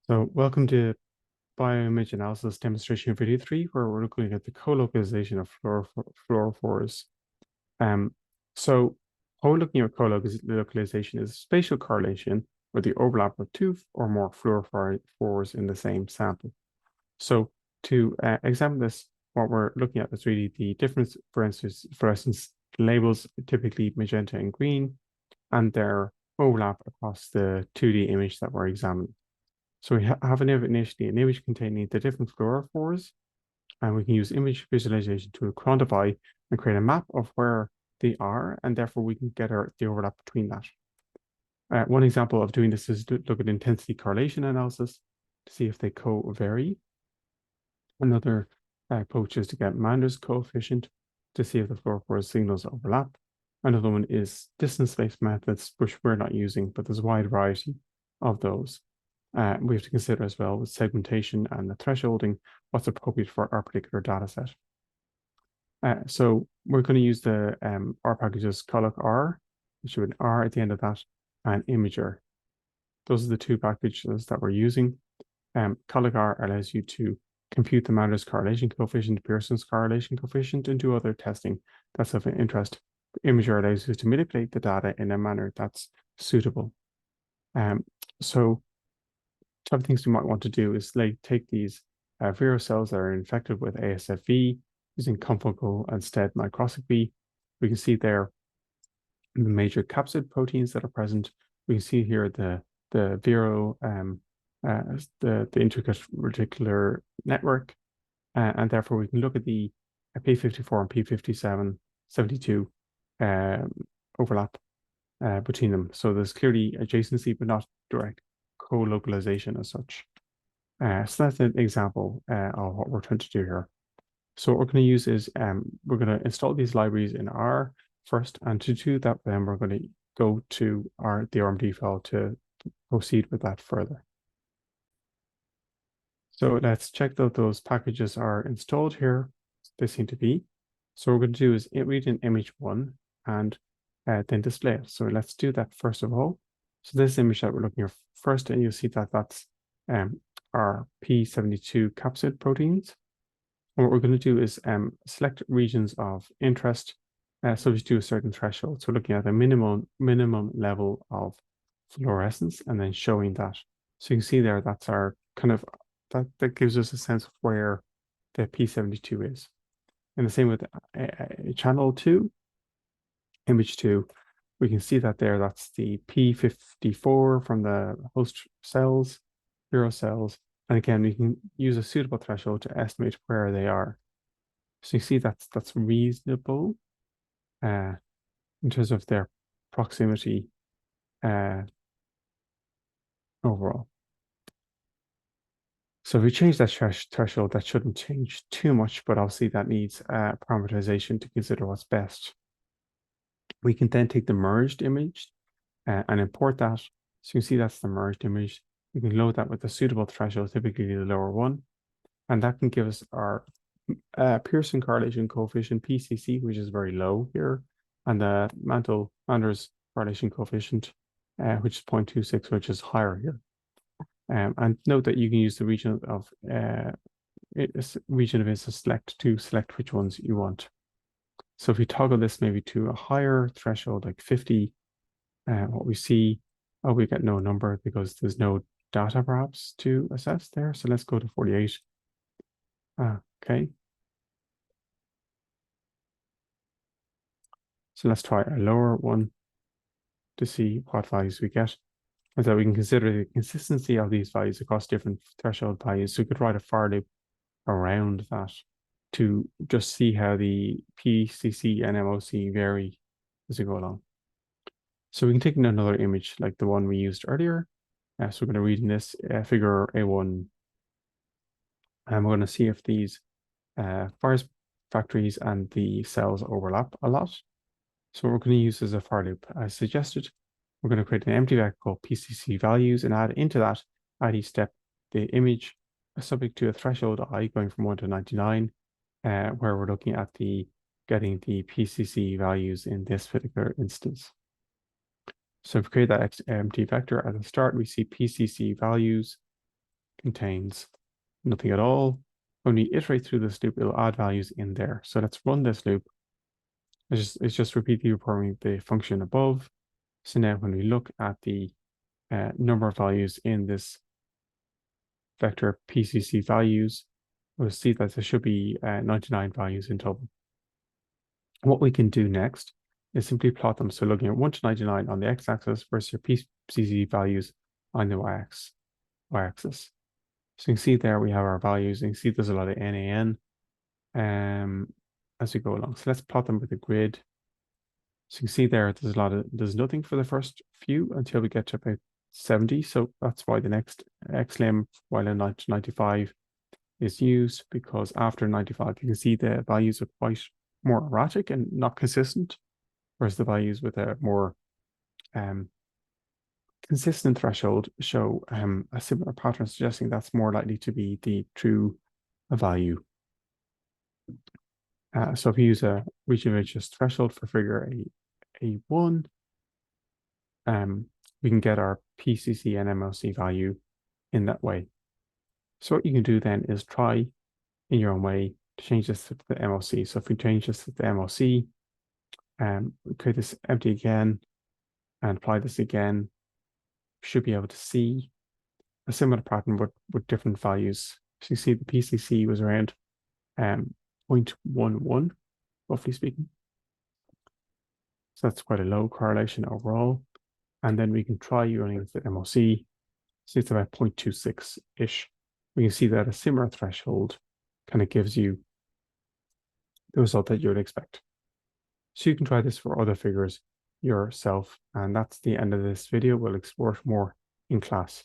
So welcome to Bioimage Analysis Demonstration Video 3, where we're looking at the colocalization of fluorophores. So how we're looking at colocalization is spatial correlation with the overlap of two or more fluorophores in the same sample. So to examine this, what we're looking at is really the difference, for instance, labels typically magenta and green, and their overlap across the 2D image that we're examining. So we have initially an image containing the different fluorophores, and we can use image visualization to quantify and create a map of where they are, and therefore we can get the overlap between that. One example of doing this is to look at intensity correlation analysis to see if they co-vary. Another approach is to get Mander's coefficient to see if the fluorophore signals overlap. Another one is distance-based methods, which we're not using, but there's a wide variety of those. We have to consider as well with segmentation and the thresholding, what's appropriate for our particular data set. So we're going to use the R packages colocr, which should be an R at the end of that, and imager. Those are the two packages that we're using. Colocr allows you to compute the Mander's correlation coefficient, Pearson's correlation coefficient, and do other testing that's of interest. Imager allows you to manipulate the data in a manner that's suitable. So type of things we might want to do is take these vero cells that are infected with ASFV using confocal and STED microscopy. We can see there the major capsid proteins that are present. We can see here the vero, the intricate reticular network, and therefore we can look at the P54 and P57, 72 overlap between them. So there's clearly adjacency, but not direct co-localization as such. So that's an example of what we're trying to do here. So what we're going to use is we're going to install these libraries in R first, and to do that, then we're going to go to the RMD file to proceed with that further. So let's check that those packages are installed here. They seem to be. So what we're going to do is read in image 1 and then display it. So let's do that first of all. So this image that we're looking at first, and you'll see that that's our P72 capsid proteins. And what we're going to do is select regions of interest subject to a certain threshold. So looking at the minimum level of fluorescence and then showing that. So you can see there, that's our kind of, that gives us a sense of where the P72 is. And the same with channel 2, image 2. We can see that there, that's the P54 from the host cells, vero cells. And again, we can use a suitable threshold to estimate where they are. So you see that's reasonable in terms of their proximity overall. So if we change that threshold, that shouldn't change too much, but obviously that needs parameterization to consider what's best. We can then take the merged image and import that. So you can see that's the merged image. We can load that with a suitable threshold, typically the lower one. And that can give us our Pearson correlation coefficient, PCC, which is very low here, and the Mander's correlation coefficient, which is 0.26, which is higher here. And note that you can use the region of interest select to select which ones you want. So if we toggle this maybe to a higher threshold, like 50, what we see, we get no number because there's no data perhaps to assess there. So let's go to 48. Okay. So let's try a lower one to see what values we get. And so we can consider the consistency of these values across different threshold values. So we could write a for loop around that to just see how the PCC and MOC vary as we go along. So we can take another image like the one we used earlier. So we're going to read in this figure A1. And we're going to see if these virus factories and the cells overlap a lot. So what we're going to use is a for loop as suggested. We're going to create an empty vector called PCC values and add into that at each step the image subject to a threshold I going from 1 to 99, where we're looking at getting the PCC values in this particular instance. So if we create that empty vector at the start, we see PCC values contains nothing at all. When we iterate through this loop, it'll add values in there. So let's run this loop. It's just repeatedly performing the function above. So now when we look at the number of values in this vector PCC values, we'll see that there should be 99 values in total. What we can do next is simply plot them. So looking at 1 to 99 on the x-axis versus your PCC values on the y-axis. So you can see there we have our values. You can see there's a lot of NaN as we go along. So let's plot them with a grid. So you can see there there's nothing for the first few until we get to about 70. So that's why the next xlim while in 95 is used, because after 95 you can see the values are quite more erratic and not consistent, whereas the values with a more consistent threshold show a similar pattern, suggesting that's more likely to be the true value. So if we use a region of interest threshold for figure A1, we can get our PCC and MLC value in that way. So what you can do then is try in your own way to change this to the MLC. So if we change this to the MLC, we create this empty again and apply this again, we should be able to see a similar pattern with different values. So you see the PCC was around 0.11, roughly speaking. So that's quite a low correlation overall. And then we can try running the MLC. So it's about 0.26-ish. We can see that a similar threshold kind of gives you the result that you would expect. So you can try this for other figures yourself. And that's the end of this video. We'll explore more in class.